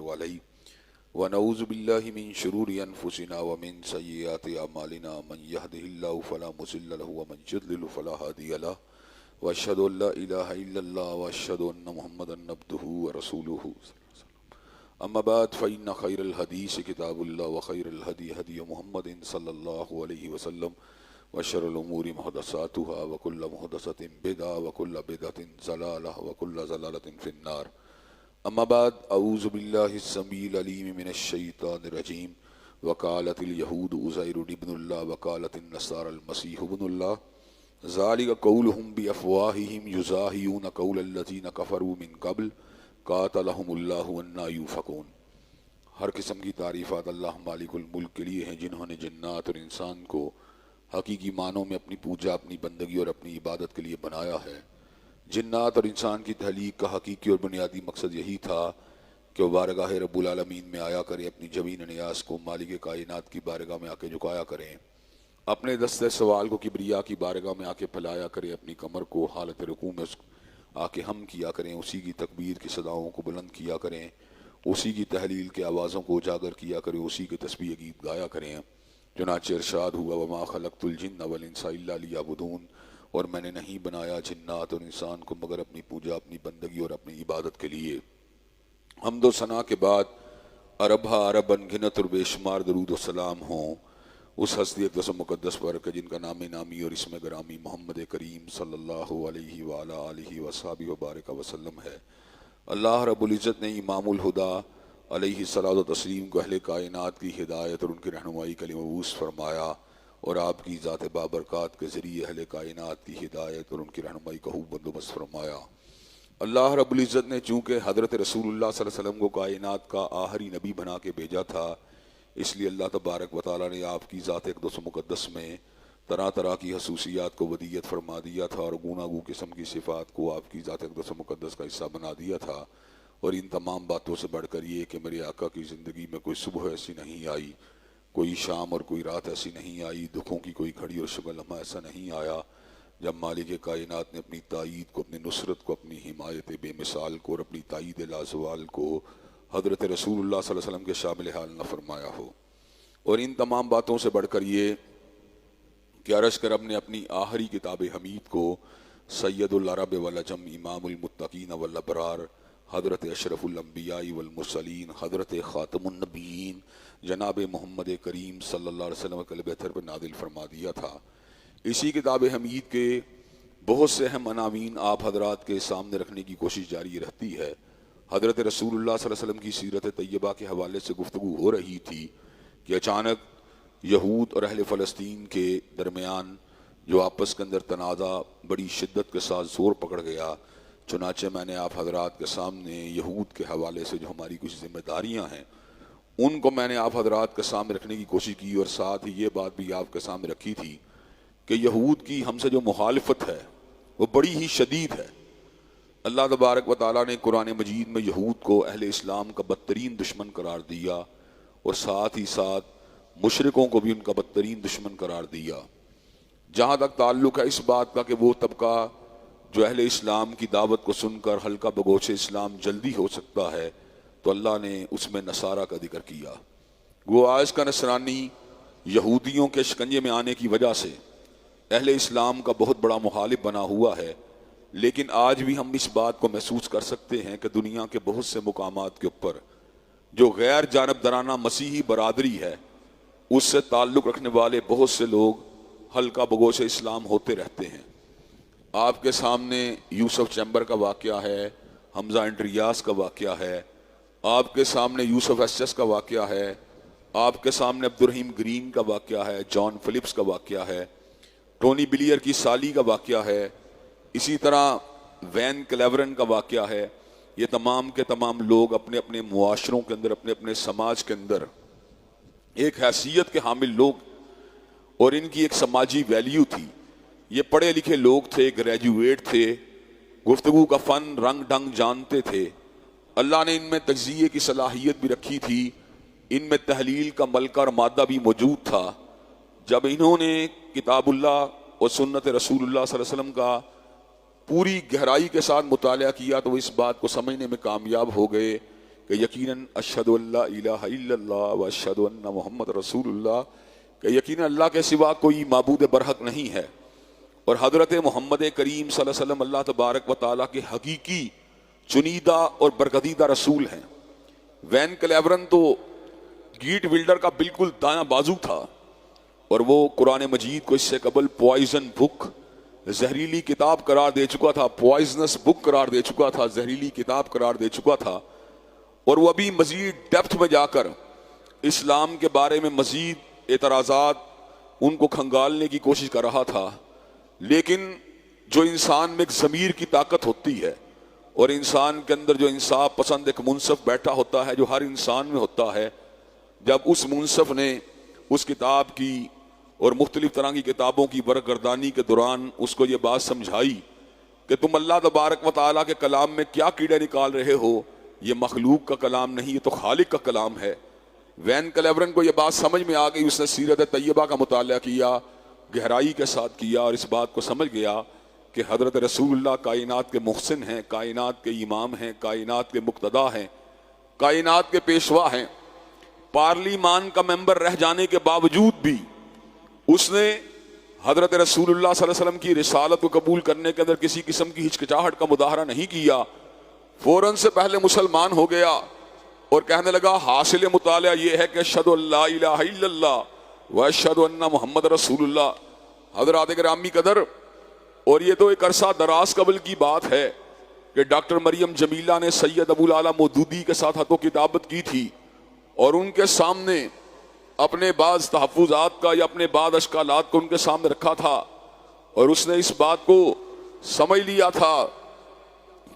عليه ونعوذ بالله من شرور أنفسنا ومن سيئات أعمالنا من يهده الله فلا مضل له ومن يضلل فلا هادي له وأشهد أن لا إله إلا الله وأشهد أن محمدا عبده ورسوله أما بعد فإن خير الحديث كتاب الله وخير الهدي هدي محمد صلى الله عليه وسلم وشر الأمور محدثاتها وكل محدثة بدعة وكل بدعة ضلالة وكل ضلالة في النار. أما بعد أعوذ بالله السميع العليم من الشيطان الرجيم. وقالت اليهود عزير ابن الله وقالت النصارى المسيح ابن الله ذلك قولهم بأفواههم يزاحون قول الذين كفروا من قبل قاتلهم اللہ وَأَنَّىٰ يُؤْفَكُونَ. ہر قسم کی تعریفات اللہ مالک الملک کے لیے ہیں جنہوں نے جنات اور انسان کو حقیقی معنوں میں اپنی پوجا، اپنی بندگی اور اپنی عبادت کے لیے بنایا ہے. جنات اور انسان کی تخلیق کا حقیقی اور بنیادی مقصد یہی تھا کہ وہ بارگاہ رب العالمین میں آیا کریں، اپنی جبین نیاز کو مالک کائنات کی بارگاہ میں آ کے جھکایا کریں، اپنے دست سوال کو کبریا کی بارگاہ میں آ کے پھیلایا کریں، اپنی کمر کو حالت رکوع میں آ کے ہم کیا کریں، اسی کی تکبیر کی صداؤں کو بلند کیا کریں، اسی کی تحلیل کے آوازوں کو اجاگر کیا کریں، اسی کی تسبیح گیت گایا کریں. چنانچہ ارشاد ہوا وما خلقت الجن والانس الا لیعبدون، اور میں نے نہیں بنایا جنات اور انسان کو مگر اپنی پوجا، اپنی بندگی اور اپنی عبادت کے لیے. حمد و ثنا کے بعد عربہ عرب انگنت اور بے شمار درود و سلام ہوں اس ہستی اقدس و مقدس پر کہ جن کا نام نامی اور اسم گرامی محمد کریم صلی اللہ علیہ وآلہ آلہ وصحبہ وبارک وسلم ہے. اللہ رب العزت نے امام الہدا علیہ الصلاۃ والتسلیم کو اہل کائنات کی ہدایت اور ان کی رہنمائی کے لیے مبعوث فرمایا، اور آپ کی ذات بابرکات کے ذریعے اہل کائنات کی ہدایت اور ان کی رہنمائی کا خوب بندوبست فرمایا. اللہ رب العزت نے چونکہ حضرت رسول اللہ صلی اللہ علیہ وسلم کو کائنات کا آخری نبی بنا کے بھیجا تھا، اس لیے اللہ تبارک و تعالیٰ نے آپ کی ذات اقدس و مقدس میں طرح طرح کی خصوصیات کو ودیت فرما دیا تھا، اور گوناگوں قسم کی صفات کو آپ کی ذات اقدس و مقدس کا حصہ بنا دیا تھا. اور ان تمام باتوں سے بڑھ کر یہ کہ میرے آقا کی زندگی میں کوئی صبح ایسی نہیں آئی، کوئی شام اور کوئی رات ایسی نہیں آئی، دکھوں کی کوئی گھڑی اور شبہ لمحہ ایسا نہیں آیا جب مالک کائنات نے اپنی تائید کو، اپنی نصرت کو، اپنی حمایت بے مثال کو اور اپنی تائید لازوال کو حضرت رسول اللہ صلی اللہ علیہ وسلم کے شامل حال نہ فرمایا ہو. اور ان تمام باتوں سے بڑھ کر یہ کہ عرش کرم نے اپنی آخری کتاب حمید کو سید العرب والعجم امام المتقین والابرار حضرت اشرف الانبیاء والمرسلین حضرت خاتم النبیین جناب محمد کریم صلی اللہ علیہ وسلم کے بہتر پر نازل فرما دیا تھا. اسی کتاب حمید کے بہت سے اہم عناوین آپ حضرات کے سامنے رکھنے کی کوشش جاری رہتی ہے. حضرت رسول اللہ صلی اللہ علیہ وسلم کی سیرت طیبہ کے حوالے سے گفتگو ہو رہی تھی کہ اچانک یہود اور اہل فلسطین کے درمیان جو آپس کے اندر تنازع بڑی شدت کے ساتھ زور پکڑ گیا. چنانچہ میں نے آپ حضرات کے سامنے یہود کے حوالے سے جو ہماری کچھ ذمہ داریاں ہیں ان کو میں نے آپ حضرات کے سامنے رکھنے کی کوشش کی، اور ساتھ ہی یہ بات بھی آپ کے سامنے رکھی تھی کہ یہود کی ہم سے جو مخالفت ہے وہ بڑی ہی شدید ہے. اللہ تبارک و تعالیٰ نے قرآن مجید میں یہود کو اہل اسلام کا بدترین دشمن قرار دیا، اور ساتھ ہی ساتھ مشرکوں کو بھی ان کا بدترین دشمن قرار دیا. جہاں تک تعلق ہے اس بات کا کہ وہ طبقہ جو اہل اسلام کی دعوت کو سن کر حلقہ بگوش اسلام جلدی ہو سکتا ہے، تو اللہ نے اس میں نصارہ کا ذکر کیا. وہ آج کا نصرانی یہودیوں کے شکنجے میں آنے کی وجہ سے اہل اسلام کا بہت بڑا مخالف بنا ہوا ہے، لیکن آج بھی ہم اس بات کو محسوس کر سکتے ہیں کہ دنیا کے بہت سے مقامات کے اوپر جو غیر جانبدارانہ مسیحی برادری ہے اس سے تعلق رکھنے والے بہت سے لوگ حلقہ بگوش اسلام ہوتے رہتے ہیں. آپ کے سامنے یوسف چیمبر کا واقعہ ہے، حمزہ انڈریاس کا واقعہ ہے، آپ کے سامنے یوسف ایس کا واقعہ ہے، آپ کے سامنے عبد الرحیم گرین کا واقعہ ہے، جان فلپس کا واقعہ ہے، ٹونی بلیئر کی سالی کا واقعہ ہے، اسی طرح وین کلیورن کا واقعہ ہے. یہ تمام کے تمام لوگ اپنے اپنے معاشروں کے اندر، اپنے اپنے سماج کے اندر ایک حیثیت کے حامل لوگ، اور ان کی ایک سماجی ویلیو تھی. یہ پڑھے لکھے لوگ تھے، گریجویٹ تھے، گفتگو کا فن رنگ ڈھنگ جانتے تھے. اللہ نے ان میں تجزیے کی صلاحیت بھی رکھی تھی، ان میں تحلیل کا ملکہ اور مادہ بھی موجود تھا. جب انہوں نے کتاب اللہ اور سنت رسول اللہ صلی اللہ علیہ وسلم کا پوری گہرائی کے ساتھ مطالعہ کیا تو وہ اس بات کو سمجھنے میں کامیاب ہو گئے کہ یقیناً اشہد ان لا الہ الا اللہ و اشہد ان محمد رسول اللہ، کہ یقیناً اللہ کے سوا کوئی معبود برحق نہیں ہے، اور حضرت محمد کریم صلی اللہ علیہ وسلم اللہ تبارک و تعالیٰ کے حقیقی چنیدہ اور برگزیدہ رسول ہیں۔ وین کلیورن تو گیٹ ولڈر کا بالکل دایاں بازو تھا، اور وہ قرآن مجید کو اس سے قبل پوائزن بک، زہریلی کتاب قرار دے چکا تھا، پوائزنس بک قرار دے چکا تھا، زہریلی کتاب قرار دے چکا تھا، اور وہ ابھی مزید ڈیپتھ میں جا کر اسلام کے بارے میں مزید اعتراضات ان کو کھنگالنے کی کوشش کر رہا تھا۔ لیکن جو انسان میں ایک ضمیر کی طاقت ہوتی ہے، اور انسان کے اندر جو انصاف پسند ایک منصف بیٹھا ہوتا ہے، جو ہر انسان میں ہوتا ہے، جب اس منصف نے اس کتاب کی اور مختلف طرح کی کتابوں کی برگردانی کے دوران اس کو یہ بات سمجھائی کہ تم اللہ تبارک و تعالیٰ کے کلام میں کیا کیڑے نکال رہے ہو، یہ مخلوق کا کلام نہیں، یہ تو خالق کا کلام ہے۔ وین کلیورن کو یہ بات سمجھ میں آ گئی، اس نے سیرت طیبہ کا مطالعہ کیا، گہرائی کے ساتھ کیا، اور اس بات کو سمجھ گیا کہ حضرت رسول اللہ کائنات کے محسن ہیں، کائنات کے امام ہیں، کائنات کے مقتدا ہیں، کائنات کے پیشوا ہیں۔ پارلیمان کا ممبر رہ جانے کے باوجود بھی اس نے حضرت رسول اللہ صلی اللہ علیہ وسلم کی رسالت کو قبول کرنے کے اندر کسی قسم کی ہچکچاہٹ کا مظاہرہ نہیں کیا، فوراً سے پہلے مسلمان ہو گیا اور کہنے لگا حاصل مطالعہ یہ ہے کہ اشہد ان لا الہ الا اللہ و اشہد ان محمد رسول اللہ۔ حضرات گرامی قدر، اور یہ تو ایک عرصہ دراز قبل کی بات ہے کہ ڈاکٹر مریم جمیلہ نے سید ابو الاعلیٰ مودودی کے ساتھ خط و کتابت کی تھی، اور ان کے سامنے اپنے بعض تحفظات کا یا اپنے بعض اشکالات کو ان کے سامنے رکھا تھا، اور اس نے اس بات کو سمجھ لیا تھا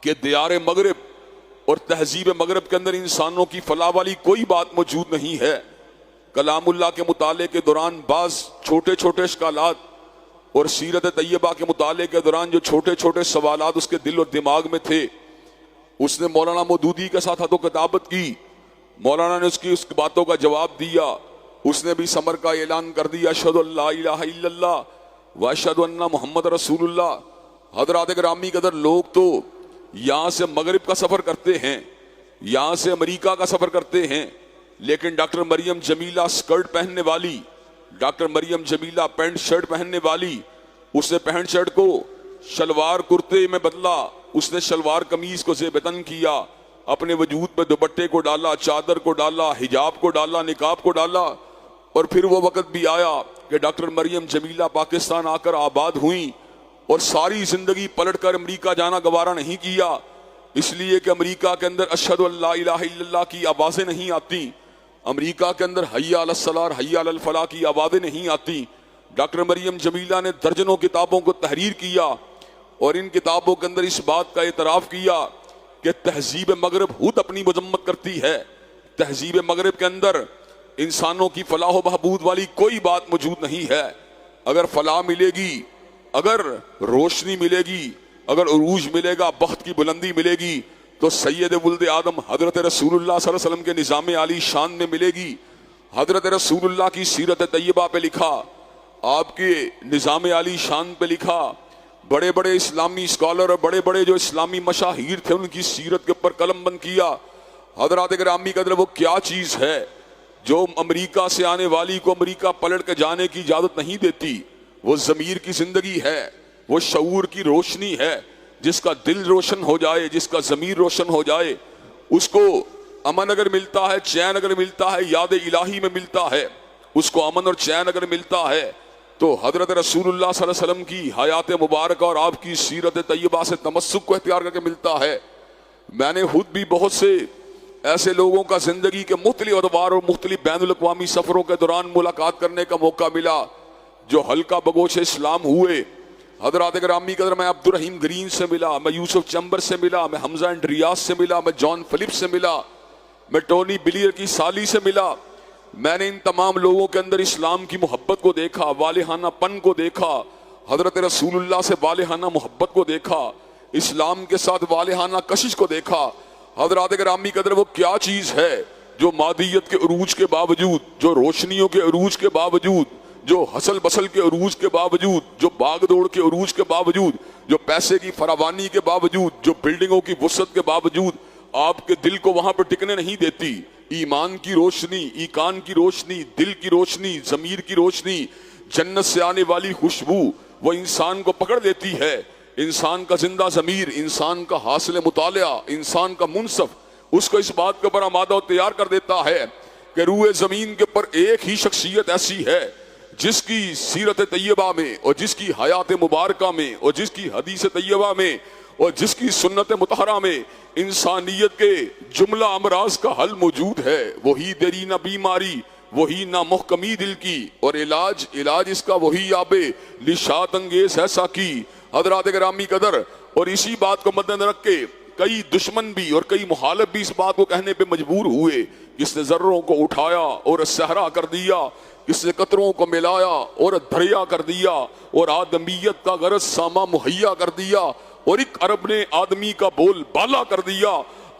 کہ دیار مغرب اور تہذیب مغرب کے اندر انسانوں کی فلاح والی کوئی بات موجود نہیں ہے۔ کلام اللہ کے مطالعے کے دوران بعض چھوٹے چھوٹے اشکالات اور سیرت طیبہ کے مطالعے کے دوران جو چھوٹے چھوٹے سوالات اس کے دل اور دماغ میں تھے، اس نے مولانا مودودی کے ساتھ خط و کتابت کی، مولانا نے اس باتوں کا جواب دیا، اس نے بھی سمر کا اعلان کر دیا اشہد ان لا الہ الا اللہ و اشہد ان محمد رسول اللہ۔ حضرات گرامی قدر، لوگ تو یہاں سے مغرب کا سفر کرتے ہیں، یہاں سے امریکہ کا سفر کرتے ہیں، لیکن ڈاکٹر مریم جمیلہ سکرٹ پہننے والی، ڈاکٹر مریم جمیلہ پینٹ شرٹ پہننے والی، اس نے پینٹ شرٹ کو شلوار کرتے میں بدلا، اس نے شلوار قمیض کو زیب تن کیا، اپنے وجود پہ دوپٹے کو ڈالا، چادر کو ڈالا، حجاب کو ڈالا، نقاب کو ڈالا، اور پھر وہ وقت بھی آیا کہ ڈاکٹر مریم جمیلہ پاکستان آ کر آباد ہوئیں، اور ساری زندگی پلٹ کر امریکہ جانا گوارا نہیں کیا، اس لیے کہ امریکہ کے اندر اشہد ان لا الہ الا اللہ کی آوازیں نہیں آتی، امریکہ کے اندر حی علی الصلاۃ حی علی الفلاح کی آوازیں نہیں آتی۔ ڈاکٹر مریم جمیلہ نے درجنوں کتابوں کو تحریر کیا، اور ان کتابوں کے اندر اس بات کا اعتراف کیا کہ تہذیب مغرب خود اپنی مذمت کرتی ہے، تہذیب مغرب کے اندر انسانوں کی فلاح و بہبود والی کوئی بات موجود نہیں ہے۔ اگر فلاح ملے گی، اگر روشنی ملے گی، اگر عروج ملے گا، بخت کی بلندی ملے گی، تو سید ولد آدم حضرت رسول اللہ صلی اللہ علیہ وسلم کے نظام عالی شان میں ملے گی۔ حضرت رسول اللہ کی سیرت طیبہ پہ لکھا، آپ کے نظام عالی شان پہ لکھا، بڑے بڑے اسلامی اسکالر اور بڑے بڑے جو اسلامی مشاہیر تھے ان کی سیرت کے اوپر قلم بند کیا۔ حضرات گرامی قدر، وہ کیا چیز ہے جو امریکہ سے آنے والی کو امریکہ پلٹ کے جانے کی اجازت نہیں دیتی؟ وہ ضمیر کی زندگی ہے، وہ شعور کی روشنی ہے۔ جس کا دل روشن ہو جائے، جس کا ضمیر روشن ہو جائے، اس کو امن اگر ملتا ہے، چین اگر ملتا ہے، یاد الہی میں ملتا ہے، اس کو امن اور چین اگر ملتا ہے تو حضرت رسول اللہ صلی اللہ علیہ وسلم کی حیات مبارکہ اور آپ کی سیرت طیبہ سے تمسک کو اختیار کر کے ملتا ہے۔ میں نے خود بھی بہت سے ایسے لوگوں کا زندگی کے مختلف ادوار اور مختلف بین الاقوامی سفروں کے دوران ملاقات کرنے کا موقع ملا، جو حلقہ بگوش اسلام ہوئے۔ حضرات گرامی قدر، میں عبد الرحیم گرین سے ملا، میں یوسف چمبر سے ملا، میں حمزہ انڈریاس سے ملا، میں جان فلپ سے ملا، میں ٹونی بلیئر کی سالی سے ملا۔ میں نے ان تمام لوگوں کے اندر اسلام کی محبت کو دیکھا، والہانہ پن کو دیکھا، حضرت رسول اللہ سے والہانہ محبت کو دیکھا، اسلام کے ساتھ والہانہ کشش کو دیکھا۔ حضرات گرامی قدر، وہ کیا چیز ہے جو مادیت کے عروج کے باوجود، جو روشنیوں کے عروج کے باوجود، جو حسل بسل کے عروج کے باوجود، جو باغ دوڑ کے عروج کے باوجود، جو پیسے کی فراوانی کے باوجود، جو بلڈنگوں کی وسعت کے باوجود آپ کے دل کو وہاں پہ ٹکنے نہیں دیتی. ایمان کی روشنی، ایقان کی روشنی، دل کی روشنی، ضمیر کی روشنی، جنت سے آنے والی خوشبو وہ انسان کو پکڑ لیتی ہے. انسان کا زندہ ضمیر، انسان کا حاصل مطالعہ، انسان کا منصف اس کو اس بات کے اوپر آمادہ و تیار کر دیتا ہے کہ روئے زمین کے اوپر ایک ہی شخصیت ایسی ہے جس کی سیرت طیبہ میں اور جس کی حیات مبارکہ میں اور جس کی حدیث طیبہ میں اور جس کی سنت مطہرہ میں انسانیت کے جملہ امراض کا حل موجود ہے. وہی دیرینہ بیماری، وہی نہ محکمی دل کی، اور علاج اس کا وہی آبے لشات انگیز ہے ساکی. حضرات گرامی قدر، اور اسی بات کو مد نظر رکھ کے کئی دشمن بھی اور کئی مخالف بھی اس بات کو کہنے پہ مجبور ہوئے. کس نے ذروں کو اٹھایا اور صحرا کر دیا، کس نے قطروں کو ملایا اور دریا کر دیا، اور آدمیت کا غرض ساما مہیا کر دیا، اور ایک عرب نے آدمی کا بول بالا کر دیا.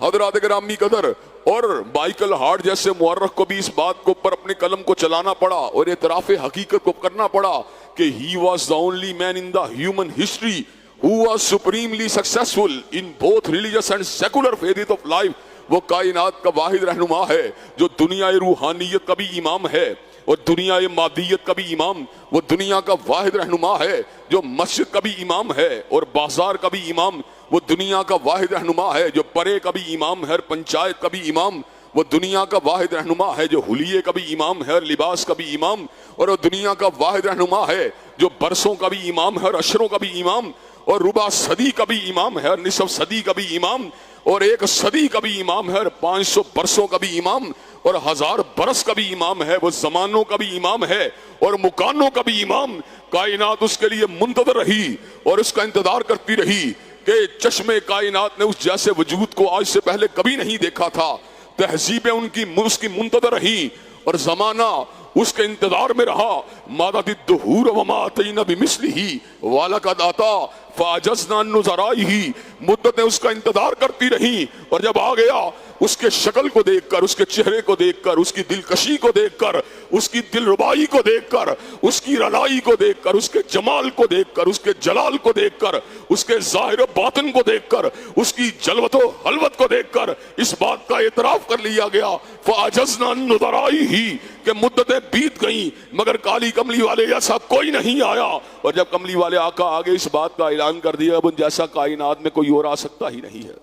حضرات گرامی قدر، اور مائیکل ہارٹ جیسے مورخ کو بھی اس بات کو پر اپنے قلم کو چلانا پڑا اور اعتراف حقیقت کو کرنا پڑا کہ he was the only man in the human history who was supremely successful in both religious and secular phases of life. وہ کائنات کا واحد رہنما ہے جو دنیا روحانیت کا بھی امام ہے اور دنیا مادیت کا بھی امام. وہ دنیا کا واحد رہنما ہے جو مسجد کا بھی امام ہے اور بازار کا بھی امام. وہ دنیا کا واحد رہنما ہے جو پرے کا بھی امام ہے اور پنچایت کا بھی امام. وہ دنیا کا واحد رہنما ہے جو حلیے کا بھی امام ہے اور لباس کا بھی امام. اور وہ دنیا کا واحد رہنما ہے جو برسوں کا بھی امام ہے اور اشروں کا بھی امام، اور ربع صدی کا بھی امام ہے اور نصف صدی کا بھی امام، اور ایک صدی کا بھی امام ہے اور 500 برسوں کا بھی امام، اور 1000 برس کا بھی امام ہے. وہ زمانوں کا بھی امام ہے اور مکانوں کا بھی امام. کائنات اس کے لیے منتظر رہی اور اس کا انتظار کرتی رہی کہ چشم کائنات نے اس جیسے وجود کو آج سے پہلے کبھی نہیں دیکھا تھا. تہذیبیں اس کی منتظر رہی اور زمانہ اس کے انتظار میں رہا. مادت الدہور وما اتینا بمثلہ ولقد آتا فعجزنا عن نظرائہ. مدتیں اس کا انتظار کرتی رہی اور جب آ گیا اس کے شکل کو دیکھ کر، اس کے چہرے کو دیکھ کر، اس کی دلکشی کو دیکھ کر، اس کی دل ربائی کو دیکھ کر، اس کی رلائی کو دیکھ کر، اس کے جمال کو دیکھ کر، اس کے جلال کو دیکھ کر، اس کے ظاہر و باطن کو دیکھ کر، اس کی جلوت و حلوت کو دیکھ کر اس بات کا اعتراف کر لیا گیا فعجزنا عن نظرائہ کہ مدتیں بیت گئیں مگر کالی کملی والے جیسا کوئی نہیں آیا. اور جب کملی والے آقا آگے اس بات کا اعلان کر دیا اب ان جیسا کائنات میں کوئی اور آ سکتا ہی نہیں ہے.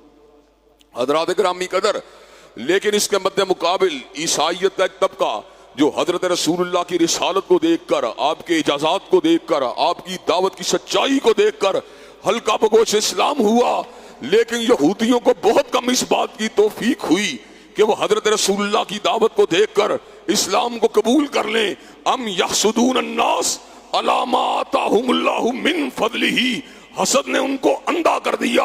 حضرات گرامی قدر، لیکن اس کے مد مقابل عیسائیت کا ایک طبقہ جو حضرت رسول اللہ کی رسالت کو دیکھ کر، آپ کے اجازات کو دیکھ کر، آپ کی دعوت کی سچائی کو دیکھ کر ہلکا بگوش اسلام ہوا. لیکن یہودیوں کو بہت کم اس بات کی توفیق ہوئی کہ وہ حضرت رسول اللہ کی دعوت کو دیکھ کر اسلام کو قبول کر لیں. ام یحسدون الناس علی ما آتاہم اللہ من فضلہ. حسد نے ان کو اندھا کر دیا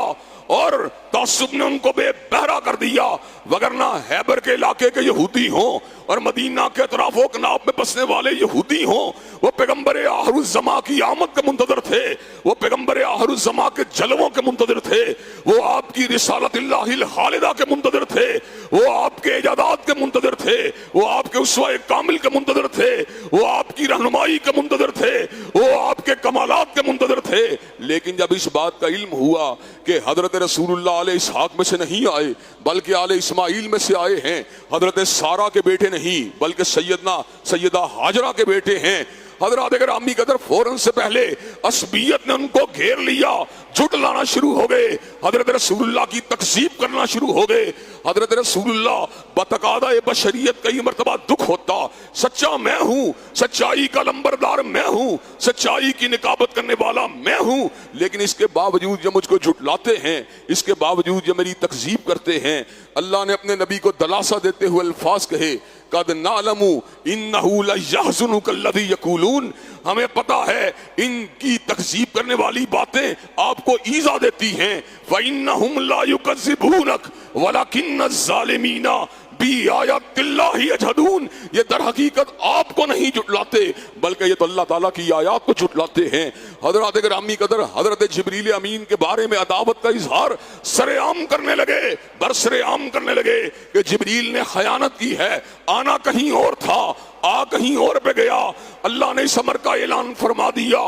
اور تعصب نے ان کو بے بہرا کر دیا. وگرنہ ہیبر کے علاقے کے یہودی ہوں اور مدینہ کے اطراف و کناب میں بسنے والے یہودی ہوں، وہ پیغمبر آخر الزماں کی آمد کے منتظر تھے، وہ پیغمبر آخر الزماں کے جلووں کے منتظر تھے، وہ آپ کی رسالت اللہ الخالدہ کے منتظر تھے، وہ آپ کے اجازات کے منتظر تھے، وہ آپ کے اسوہ کامل کے منتظر تھے، وہ آپ کی رہنمائی کے منتظر تھے، وہ آپ کے کمالات کے منتظر تھے. لیکن جب اس بات کا علم ہوا کہ حضرت رسول اللہ علیہ اسحاق میں سے نہیں آئے بلکہ آل اسماعیل میں سے آئے ہیں، حضرت سارہ کے بیٹے نہیں بلکہ سیدہ ہاجرہ کے بیٹے ہیں، حضرات گرامی قدر فوراً سے پہلے عصبیت نے ان کو گھیر لیا، جھٹ لانا شروع ہو گئے، حضرت رسول اللہ کی تکذیب کرنا شروع ہو گئے. حضرت رسول اللہ بتقاضۂ بشریت کئی مرتبہ دکھ ہوتا، سچا میں ہوں، سچائی کا لمبردار میں ہوں، سچائی کی نقابت کرنے والا میں ہوں، لیکن اس کے باوجود جب مجھ کو جھٹلاتے ہیں، اس کے باوجود جب میری تکذیب کرتے ہیں، اللہ نے اپنے نبی کو دلاسا دیتے ہوئے الفاظ کہے قد نعلم انہ لیحزنک الذی یقولون. ہمیں پتا ہے ان کی تکذیب کرنے والی باتیں آپ کو ایذا دیتی ہیں. فإنہم لا یکذبونک ولکن الظالمین بآیات اللہ یجحدون. یہ در حقیقت آپ کو نہیں جھٹلاتے بلکہ یہ تو اللہ تعالیٰ کی آیات کو جھٹلاتے ہیں. حضرات گرامی قدر حضرت جبریل امین کے بارے میں عداوت کا اظہار سر عام کرنے لگے، برسر عام کرنے لگے کہ جبریل نے خیانت کی ہے، آنا کہیں اور تھا، آ کہیں اور پہ گیا. اللہ نے اس امر کا اعلان فرما دیا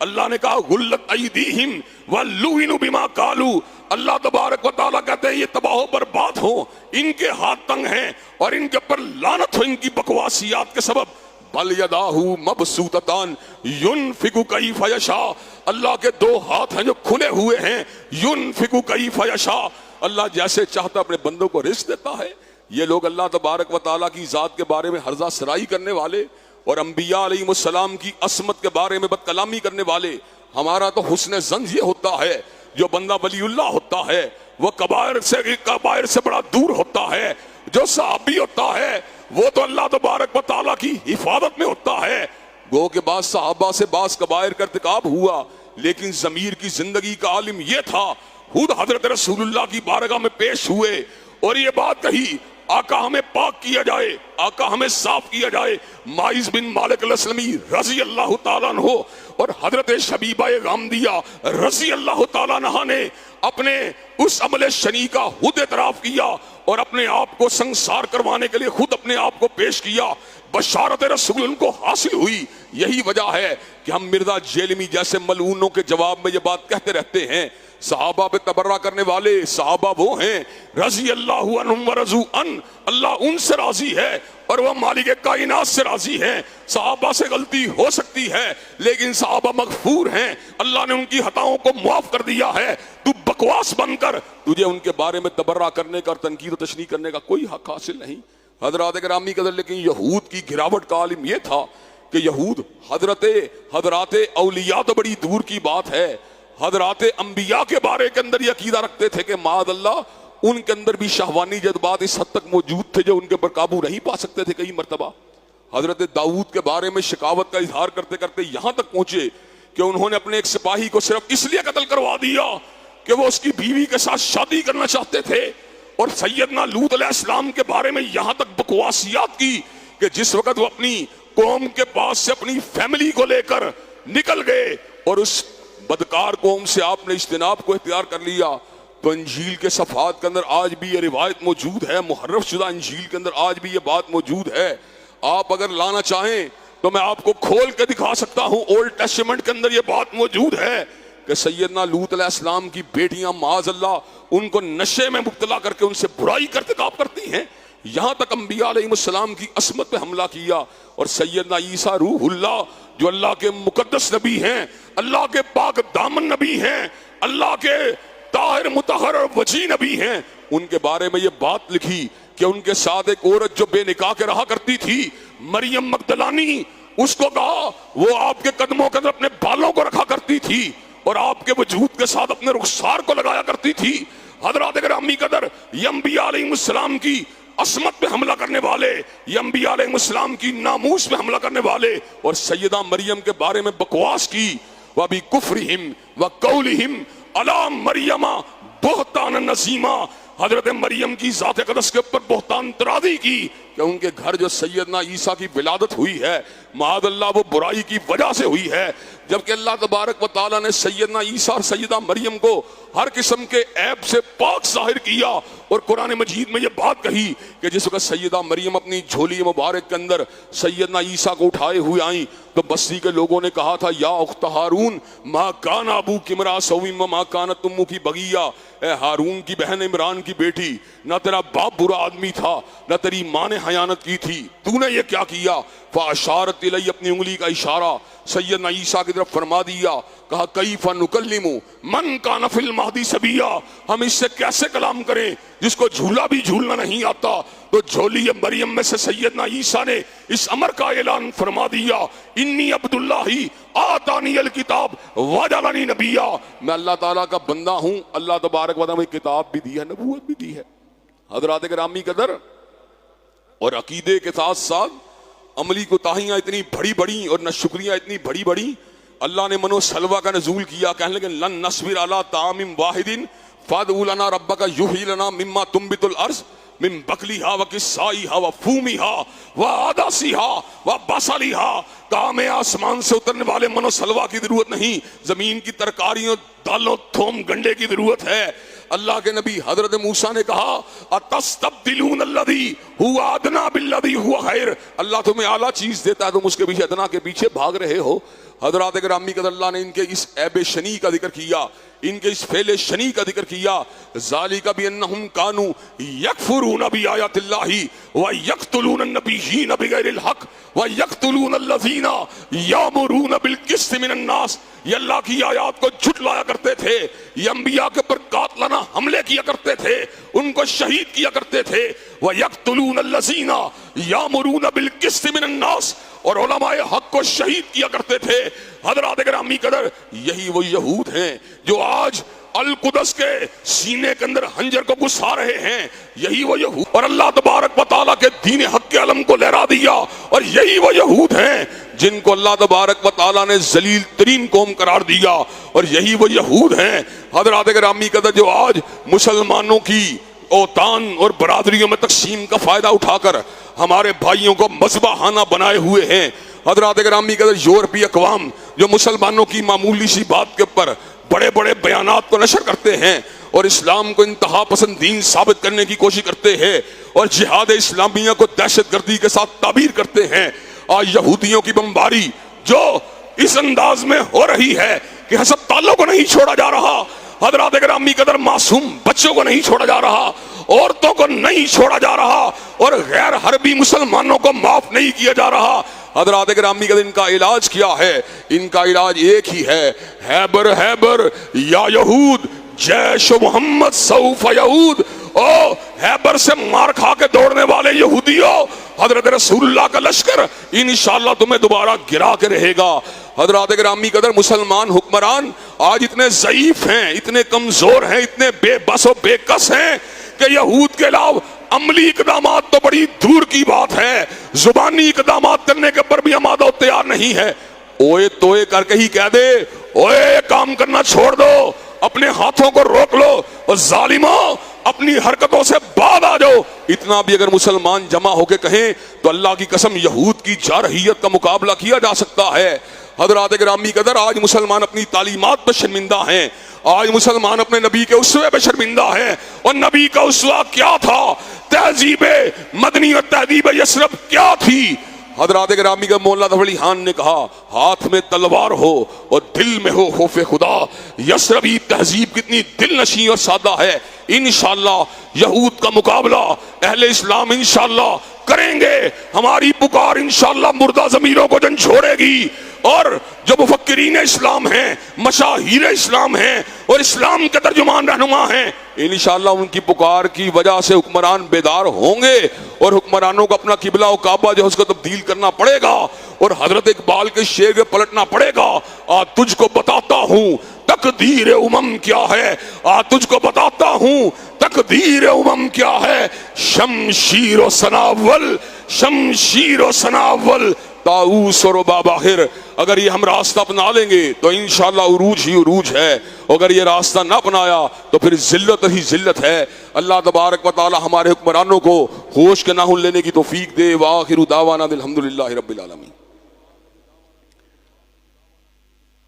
اللہ نے کہا غلت ایدیہم ولعنوا بما قالوا، اللہ تبارک و تعالیٰ کہتے ہیں یہ تباہ و برباد ہو، ان کے ہاتھ تنگ ہیں اور ان کے اوپر لعنت ہو ان کی بکواسیات کے سبب۔ بل یداہ مبسوطتان ینفق کیف یشاء، اللہ کے دو ہاتھ ہیں جو کھلے ہوئے ہیں، ینفق کیف یشاء، اللہ جیسے چاہتا اپنے بندوں کو رزق دیتا ہے۔ یہ لوگ اللہ تبارک و تعالیٰ کی ذات کے بارے میں ہرزہ سرائی کرنے والے اور انبیاء علیہ السلام کی عصمت کے بارے میں بد کلامی کرنے والے، ہمارا تو حسن ظن یہ ہوتا ہے جو بندہ ولی اللہ ہوتا ہے وہ کبائر سے بڑا دور ہوتا ہے، جو صحابی ہوتا ہے وہ تو اللہ تبارک و تعالیٰ کی حفاظت میں ہوتا ہے۔ گو کے بعد صحابہ سے بعض کبائر کا ارتکاب ہوا، لیکن ضمیر کی زندگی کا عالم یہ تھا، خود حضرت رسول اللہ کی بارگاہ میں پیش ہوئے اور یہ بات کہی آقا ہمیں پاک کیا جائے، آقا ہمیں صاف کیا جائے۔ ماعز بن مالک الاسلمی رضی اللہ تعالیٰ عنہ اور حضرت شبیبہ غامدیہ رضی اللہ تعالیٰ عنہ نے اپنے اس عمل شنی کا خود اعتراف کیا اور اپنے آپ کو سنسار کروانے کے لیے خود اپنے آپ کو پیش کیا۔ بشارت رسول ان کو حاصل ہوئی۔ یہی وجہ ہے کہ ہم مرزا جیلمی جیسے ملعونوں کے جواب میں یہ بات کہتے رہتے ہیں، صحابہ پہ تبرہ کرنے والے صحابہ وہ ہیں رضی اللہ عنہم ورضوا عنہ، اللہ ان سے راضی ہے اور وہ مالک کائنات سے راضی ہیں۔ صحابہ سے غلطی ہو سکتی ہے لیکن صحابہ مغفور ہیں، اللہ نے ان کی خطاؤں کو معاف کر دیا ہے۔ تو بکواس بن کر تجھے ان کے بارے میں تبرہ کرنے کا اور تنقید و تشنیع کرنے کا کوئی حق حاصل نہیں۔ حضرات گرامی قدر، لیکن یہود کی گراوٹ کا عالم یہ تھا کہ یہود حضرات اولیاء تو بڑی دور کی بات ہے، حضرات انبیاء کے بارے کے اندر یہ عقیدہ رکھتے تھے کہ معاذ اللہ ان کے اندر بھی شہوانی جذبات اس حد تک موجود تھے جو ان کے پر قابو نہیں پا سکتے تھے۔ کئی مرتبہ حضرت داؤد کے بارے میں شکاوت کا اظہار کرتے کرتے یہاں تک پہنچے کہ انہوں نے اپنے ایک سپاہی کو صرف اس لیے قتل کروا دیا کہ وہ اس کی بیوی کے ساتھ شادی کرنا چاہتے تھے۔ اور سیدنا لوط علیہ السلام کے بارے میں یہاں تک بکواسیات کی کہ جس وقت وہ اپنی قوم کے پاس سے اپنی فیملی کو لے کر نکل گئے اور اس بدکار قوم سے آپ نے اجتناب کو اختیار کر لیا، تو انجیل کے صفحات کے اندر آج بھی یہ روایت موجود ہے، محرف شدہ انجیل کے اندر آج بھی یہ بات موجود ہے۔ آپ اگر لانا چاہیں تو میں آپ کو کھول کے دکھا سکتا ہوں، اولڈ ٹیسٹمنٹ کے اندر یہ بات موجود ہے کہ سیدنا لوط علیہ السلام کی بیٹیاں معاذ اللہ ان کو نشے میں مبتلا کر کے ان سے برائی کا ارتکاب کرتی ہیں، یہاں تک انبیاء علیہ السلام کی عصمت پہ حملہ کیا۔ اور سیدنا عیسیٰ روح اللہ جو اللہ کے مقدس نبی ہیں، اللہ کے پاک دامن نبی ہیں، اللہ کے طاہر مطہر اور وجی نبی ہیں، ان کے بارے میں یہ بات لکھی کہ ان کے ساتھ ایک عورت جو بے نکاح کے رہا کرتی تھی، مریم مگدلانی، اس کو کہا وہ آپ کے قدموں کے اندر اپنے بالوں کو رکھا کرتی تھی اور آپ کے وجود کے ساتھ اپنے رخسار کو لگایا کرتی تھی۔ حضرات گرامی قدر، یہ انبیاء علیہ السلام کی عصمت پہ حملہ کرنے والے، یہ انبیاء علیہ السلام کی ناموس پہ حملہ کرنے والے اور سیدہ مریم کے بارے میں بکواس کی۔ وَبِكُفْرِهِمْ وَقَوْلِهِمْ عَلَى مَرْيَمَ بُهْتَانًا عَظِيمًا، حضرت مریم کی ذات اقدس کے اوپر بہتان ترازی کی کہ ان کے گھر جو سیدنا عیسیٰ کی ولادت ہوئی ہے معاذ اللہ وہ برائی کی وجہ سے ہوئی ہے، جبکہ اللہ تبارک و تعالیٰ نے سیدنا عیسیٰ اور سیدہ مریم کو ہر قسم کے عیب سے پاک ظاہر کیا اور قرآن مجید میں یہ بات کہی کہ جس وقت سیدہ مریم اپنی جھولی مبارک کے اندر سیدنا عیسیٰ کو اٹھائے ہوئے آئیں تو بستی کے لوگوں نے کہا تھا یا اخت ہارون ما کان ابوک امرأ سوء وما کانت امک بغیہ، اے ہارون کی بہن عمران کی بیٹی، نہ تیرا باپ برا آدمی تھا نہ تیری ماں نے خیانت کی تھی، تو نے یہ کیا کیا؟ فاشارت الی، اپنی انگلی کا اشارہ سیدنا عیسیٰ کی طرف فرما دیا، کہا کیف نکلم من کان فی المہدی صبیا، ہم اس سے کیسے کلام کریں جس کو جھولا بھی جھولنا نہیں آتا؟ تو جھولی مریم میں سے سیدنا عیسیٰ نے اس امر کا اعلان فرما دیا، انی عبداللہ آتانی الکتاب وجعلنی نبیا، میں اللہ تعالیٰ کا بندہ ہوں، اللہ تبارک و تعالیٰ نے کتاب بھی دی ہے، نبوت بھی دی ہے۔ حضرات گرامی قدر، اور عقیدے کے ساتھ ساتھ عملی کوتاہیاں اتنی بڑی بڑی اور نہ شکریاں اتنی بڑی بڑی، اللہ نے منو سلوہ کا نزول کیا، کہنے لگے لن نصبر علی طعام واحد فادع لنا ربک یحیی لنا مما تنبت الارض من بقلیہا وقثائہا وفومہا وعدسیہا وبصلیہا، کہا میں آسمان سے اترنے والے منو سلوہ کی ضرورت نہیں، زمین کی ترکاریوں دالوں تھوم گنڈے کی ضرورت ہے۔ اللہ کے نبی حضرت موسیٰ نے کہا اتستبدلون الذی هو ادنی بالذی هو خیر، اللہ تمہیں اعلیٰ چیز دیتا ہے تم اس کے پیچھے ادنا کے پیچھے بھاگ رہے ہو۔ حضرات گرامی قدر، اللہ نے ان کے اس عیب شنی کا ذکر کیا، ان کے اس فعل شنی کا ذکر کیا، ذالک بانہم کانوا یکفرون بآیات اللہ ویقتلون النبیین بغیر الحق ویقتلون الذین یامرون بالقسط من الناس، یہ اللہ کی آیات کو جھٹلایا کرتے تھے، یہ انبیاء کے پر قاتلانہ حملے کیا کرتے تھے، ان کو شہید کیا کرتے تھے۔ وَيَقْتُلُونَ الَّذِينَ يَأْمُرُونَ بِالْقِسْطِ مِنَ النَّاسِ، اور علماء حق کو شہید کیا کرتے تھے۔ حضرات گرامی قدر، یہی وہ یہود ہیں جو آج القدس کے سینے کے اندر خنجر کو گھسا رہے ہیں، یہی وہ یہود، اور اللہ تبارک و تعالیٰ کے دین حق کے علم کو لہرا دیا، اور یہی وہ یہود ہیں جن کو اللہ تبارک و تعالیٰ نے ذلیل ترین قوم قرار دیا، اور یہی وہ یہود ہیں حضرات گرامی قدر جو آج مسلمانوں کی اوطان اور برادریوں میں تقسیم کا فائدہ اٹھا کر ہمارے بھائیوں کو مذبحانہ بنائے ہوئے ہیں۔ حضرات گرامی قدر، یورپی اقوام جو مسلمانوں کی معمولی سی بات کے اوپر بڑے بڑے بیانات کو نشر کرتے ہیں اور اسلام کو انتہا پسند دین ثابت کرنے کی کوشش کرتے ہیں اور جہاد اسلامیہ کو دہشت گردی کے ساتھ تعبیر کرتے ہیں، آج یہودیوں کی بمباری جو اس انداز میں ہو رہی ہے کہ ہسپتالوں کو نہیں چھوڑا جا رہا، حضرات گرامی قدر معصوم بچوں کو نہیں چھوڑا جا رہا، عورتوں کو نہیں چھوڑا جا رہا، اور غیر حربی مسلمانوں کو معاف نہیں کیا جا رہا۔ حضرات گرامی قدر، ان کا علاج کیا ہے؟ ان کا علاج ایک ہی ہے، ہیبر ہیبر یا یہود جیش محمد سوف یہود۔ او ہیبر سے مار کھا کے دوڑنے والے یہودیوں، حضرت رسول اللہ کا لشکر انشاءاللہ تمہیں دوبارہ گرا کے رہے گا۔ حضرات گرامی قدر، مسلمان حکمران آج اتنے ضعیف ہیں، اتنے کمزور ہیں، اتنے بے بس و بے کس ہیں کہ یہود کے علاوہ عملی اقدامات تو بڑی دور کی بات ہے، زبانی اقدامات کرنے کے پر بھی آمادہ و تیار نہیں ہے۔ اوئے توئے کر کے ہی کہہ دے، اوئے کام کرنا چھوڑ دو، اپنے ہاتھوں کو روک لو، اور ظالموں اپنی حرکتوں سے بعد آ جاؤ، اتنا بھی اگر مسلمان جمع ہو کے کہیں تو اللہ کی قسم یہود کی جارحیت کا مقابلہ کیا جا سکتا ہے۔ حضرات گرامی قدر، آج مسلمان اپنی تعلیمات پر شرمندہ ہیں، آج مسلمان اپنے نبی کے اسوے پہ شرمندہ ہیں، اور نبی کا اسوہ کیا تھا؟ تہذیب مدنی اور تہذیب یثرب کیا تھی؟ حضرات گرامی کا مولا ظفر علی خان نے کہا، ہاتھ میں تلوار ہو اور دل میں ہو خوف خدا، یثربی تہذیب کتنی دل نشیں اور سادہ ہے۔ انشاءاللہ یہود کا مقابلہ اہل اسلام انشاءاللہ کریں گے، ہماری پکار انشاءاللہ مردہ ضمیروں کو جھنجھوڑے گی، اور جو مفکرین اسلام ہیں، مشاہیر اسلام ہیں اور اسلام کے ترجمان رہنما ہیں، انشاءاللہ ان کی پکار کی وجہ سے حکمران بیدار ہوں گے، اور حکمرانوں کو اپنا قبلہ و کعبہ جو ہے اس کو تبدیل کرنا پڑے گا، اور حضرت اقبال کے شعر کے پلٹنا پڑے گا۔ آج تجھ کو بتاتا ہوں تقدیر امم کیا ہے، آج تجھ کو بتاتا ہوں تقدیر امم کیا ہے، شمشیر و سناول، شمشیر و سناول، طاؤس اور باباہر۔ اگر یہ ہم راستہ اپنا لیں گے تو انشاءاللہ عروج ہی عروج ہے، اگر یہ راستہ نہ اپنایا تو پھر ذلت ہی ذلت ہے۔ اللہ تبارک و تعالی ہمارے حکمرانوں کو ہوش کے ناخن لینے کی توفیق دے۔ وآخر دعوانا الحمدللہ رب العالمین۔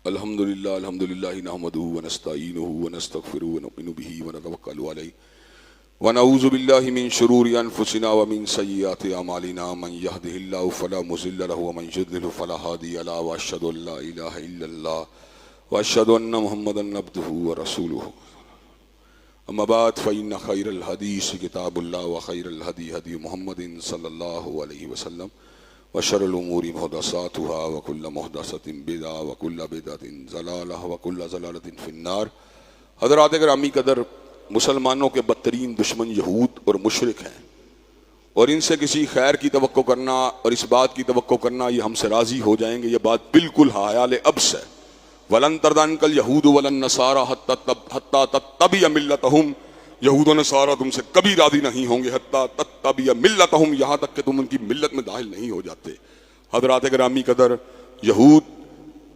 الحمدللہ نحمدہ ونستعینہ ونستغفرہ ونؤمن بہ ونتوکل علیہ ونعوذ باللہ من شرور انفسنا ومن سیئات اعمالنا، من یہدہ اللہ فلا مضل لہ ومن یضلل فلا ہادی لہ، واشہد ان لا الہ الا اللہ واشہد ان محمدا عبدہ ورسولہ۔ اما بعد فإن خیر الحدیث کتاب اللہ وخیر الہدی ہدی محمد صلی اللہ علیہ وسلم، وشر الامور محدثاتها وکل محدثۃ بدعہ وکل بدعۃ ضلالہ وکل ضلالۃ فی النار۔ حضرات گرامی قدر، مسلمانوں کے بدترین دشمن یہود اور مشرک ہیں، اور ان سے کسی خیر کی توقع کرنا اور اس بات کی توقع کرنا یہ ہم سے راضی ہو جائیں گے، یہ بات بالکل حیال ابس ہے۔ وَلَن تَرْضَ عَنْكَ الْيَهُودُ وَلَا النَّصَارَىٰ حَتَّىٰ تَتَّبِعَ مِلَّتَهُمْ، یہود و نصارہ تم سے کبھی راضی نہیں ہوں گے، حتیٰ تتبع ملتہم، یہاں تک کہ تم ان کی ملت میں داخل نہیں ہو جاتے۔ حضرات گرامی قدر، یہود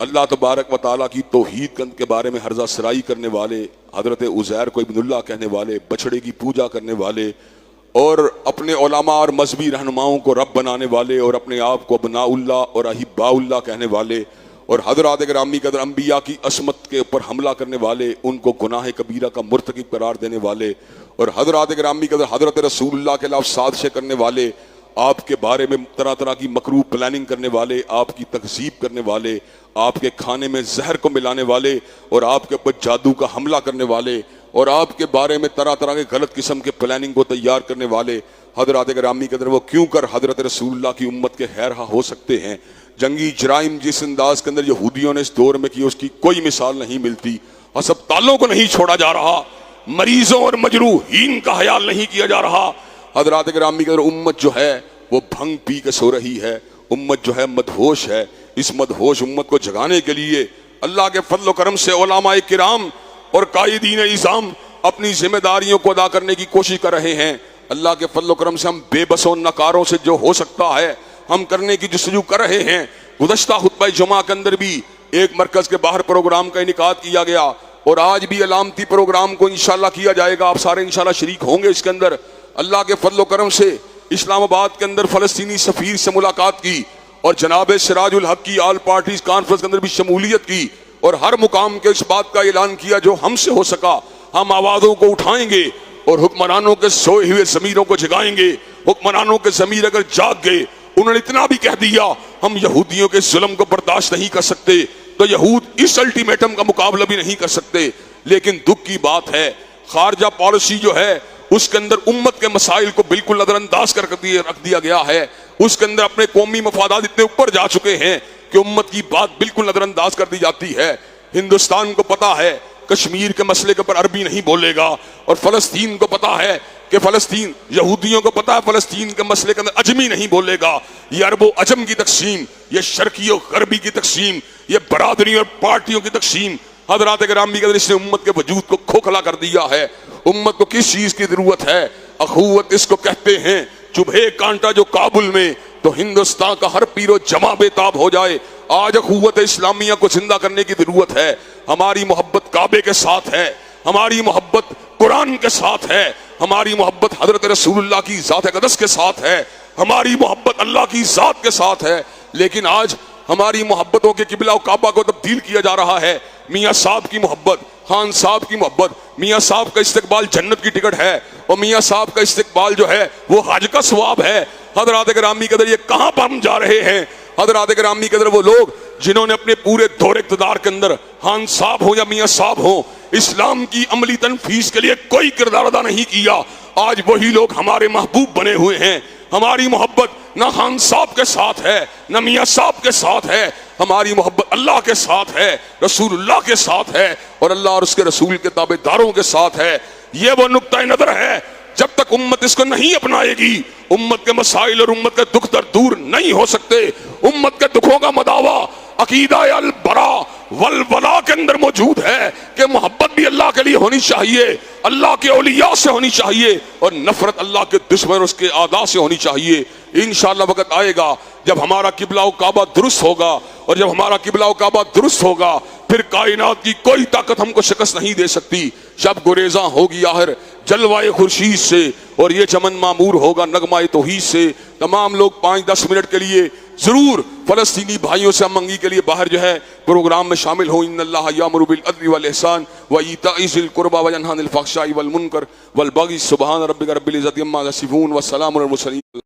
اللہ تبارک و تعالیٰ کی توحید کے بارے میں ہرزہ سرائی کرنے والے، حضرت عزیر کو ابن اللہ کہنے والے، بچڑے کی پوجا کرنے والے، اور اپنے علماء اور مذہبی رہنماؤں کو رب بنانے والے، اور اپنے آپ کو ابناء اللہ اور احباء اللہ کہنے والے، اور حضرات گرامی قدر انبیاء کی عصمت کے اوپر حملہ کرنے والے، ان کو گناہ کبیرہ کا مرتکب قرار دینے والے، اور حضرات گرامی قدر حضرت رسول اللہ کے خلاف سازشیں کرنے والے، آپ کے بارے میں طرح طرح کی مکروہ پلاننگ کرنے والے، آپ کی تکذیب کرنے والے، آپ کے کھانے میں زہر کو ملانے والے، اور آپ کے اوپر جادو کا حملہ کرنے والے، اور آپ کے بارے میں طرح طرح کے غلط قسم کے پلاننگ کو تیار کرنے والے حضرات گرامی قدر، وہ کیوں کر حضرت رسول اللہ کی امت کے خیر خواہ ہو سکتے ہیں؟ جنگی جرائم جس انداز کے اندر یہودیوں نے اس دور میں کی، اس کی کوئی مثال نہیں ملتی۔ ہسپتالوں کو نہیں چھوڑا جا رہا، مریضوں اور مجروحین کا خیال نہیں کیا جا رہا۔ حضرات گرامی قدر، امت جو ہے وہ بھنگ پی کے سو رہی ہے، امت جو ہے مدہوش ہے۔ اس مدہوش امت کو جگانے کے لیے اللہ کے فضل و کرم سے علماء کرام اور قائدین نظام اپنی ذمہ داریوں کو ادا کرنے کی کوشش کر رہے ہیں۔ اللہ کے فضل و کرم سے ہم بے بسوں نکاروں سے جو ہو سکتا ہے ہم کرنے کی جستجو کر رہے ہیں۔ گزشتہ خطبہ جمعہ کے اندر بھی ایک مرکز کے باہر پروگرام کا انعقاد کیا گیا، اور آج بھی علامتی پروگرام کو انشاءاللہ کیا جائے گا۔ آپ سارے انشاءاللہ شریک ہوں گے اس کے اندر۔ اللہ کے فضل و کرم سے اسلام آباد کے اندر فلسطینی سفیر سے ملاقات کی، اور جناب سراج الحق کی آل پارٹیز کانفرنس کے اندر بھی شمولیت کی، اور ہر مقام کے اس بات کا اعلان کیا جو ہم سے ہو سکا ہم آوازوں کو اٹھائیں گے اور حکمرانوں کے سوئے ہوئے ضمیروں کو جگائیں گے۔ حکمرانوں کے ضمیر اگر جاگ گئے، انہوں نے اتنا بھی کہہ دیا ہم یہودیوں کے ظلم کو برداشت نہیں کر سکتے، تو یہود اس الٹیمیٹم کا مقابلہ بھی نہیں کر سکتے۔ لیکن دکھ کی بات ہے خارجہ پالیسی جو ہے اس کے اندر امت کے مسائل کو بالکل نظر انداز کر رکھ دیا گیا ہے۔ اس کے اندر اپنے قومی مفادات اتنے اوپر جا چکے ہیں کہ امت کی بات بالکل نظر انداز کر دی جاتی ہے۔ ہندوستان کو پتا ہے کشمیر کے مسئلے کے اوپر عربی نہیں بولے گا، اور فلسطین کو پتا ہے کہ فلسطین، یہودیوں کو پتا ہے فلسطین کے مسئلے کے اندر عجمی نہیں بولے گا۔ یہ عرب و عجم کی تقسیم، یہ شرقی و غربی کی تقسیم، یہ برادری اور پارٹیوں کی تقسیم، حضرات گرامی کے اس نے امت کے وجود کو کھوکھلا کر دیا ہے۔ امت کو کس چیز کی ضرورت ہے؟ اخوت اس کو کہتے ہیں۔ چبھے کانٹا جو کابل میں تو ہندوستان کا ہر پیر و جمع بے تاب ہو جائے۔ آج اخوت اسلامیہ کو زندہ کرنے کی ضرورت ہے۔ ہماری محبت کعبے کے ساتھ ہے، ہماری محبت قرآن کے ساتھ ہے، ہماری محبت حضرت رسول اللہ کی ذات اقدس کے ساتھ ہے، ہماری محبت اللہ کی ذات کے ساتھ ہے۔ لیکن آج ہماری محبتوں کے قبلہ و کعبہ کو تبدیل کیا جا رہا ہے۔ میاں صاحب کی محبت، خان صاحب کی محبت، میاں صاحب کا استقبال جنت کی ٹکٹ ہے، اور میاں صاحب کا استقبال جو ہے وہ حج کا ثواب ہے۔ حضرات گرامی قدر، یہ کہاں پر ہم جا رہے ہیں؟ حضرات گرامی قدر، وہ لوگ جنہوں نے اپنے پورے دور اقتدار کے اندر، خان صاحب ہو یا میاں صاحب ہو، اسلام کی عملی تنفیذ کے لیے کوئی کردار ادا نہیں کیا، آج وہی لوگ ہمارے محبوب بنے ہوئے ہیں۔ ہماری محبت نہ خان صاحب کے ساتھ ہے، نہ میاں صاحب کے ساتھ ہے، ہماری محبت اللہ کے ساتھ ہے، رسول اللہ کے ساتھ ہے، اور اللہ اور اس کے رسول کے تابع داروں کے ساتھ ہے۔ یہ وہ نقطہ نظر ہے، جب تک امت اس کو نہیں اپنائے گی، امت کے مسائل اور امت کے دکھ درد دور نہیں ہو سکتے۔ امت کے دکھوں کا مداوا عقیدہ البرا والولا کے اندر موجود ہے کہ محبت بھی اللہ کے لیے ہونی چاہیے، اللہ کے اولیاء سے ہونی چاہیے، اور نفرت اللہ کے دشمن اس کے اعداء سے ہونی چاہیے۔ انشاءاللہ وقت آئے گا جب ہمارا قبلہ و کعبہ درست ہوگا، اور جب ہمارا قبلہ و کعبہ درست ہوگا پھر کائنات کی کوئی طاقت ہم کو شکست نہیں دے سکتی۔ شب گریزاں ہوگی آخر جلوائے خورشید سے، اور یہ چمن معمور ہوگا نغمہ توحید سے۔ تمام لوگ 5-10 منٹ کے لیے ضرور فلسطینی بھائیوں سے امنگی کے لیے باہر جو ہے پروگرام میں شامل ہوں۔ ان اللہ یامر بالعدل والاحسان وایتاء ذی القربى وینہی عن الفحشاء والمنکر والبغی۔ سبحان ربک رب العزۃ عما یصفون وسلام علی المرسلین۔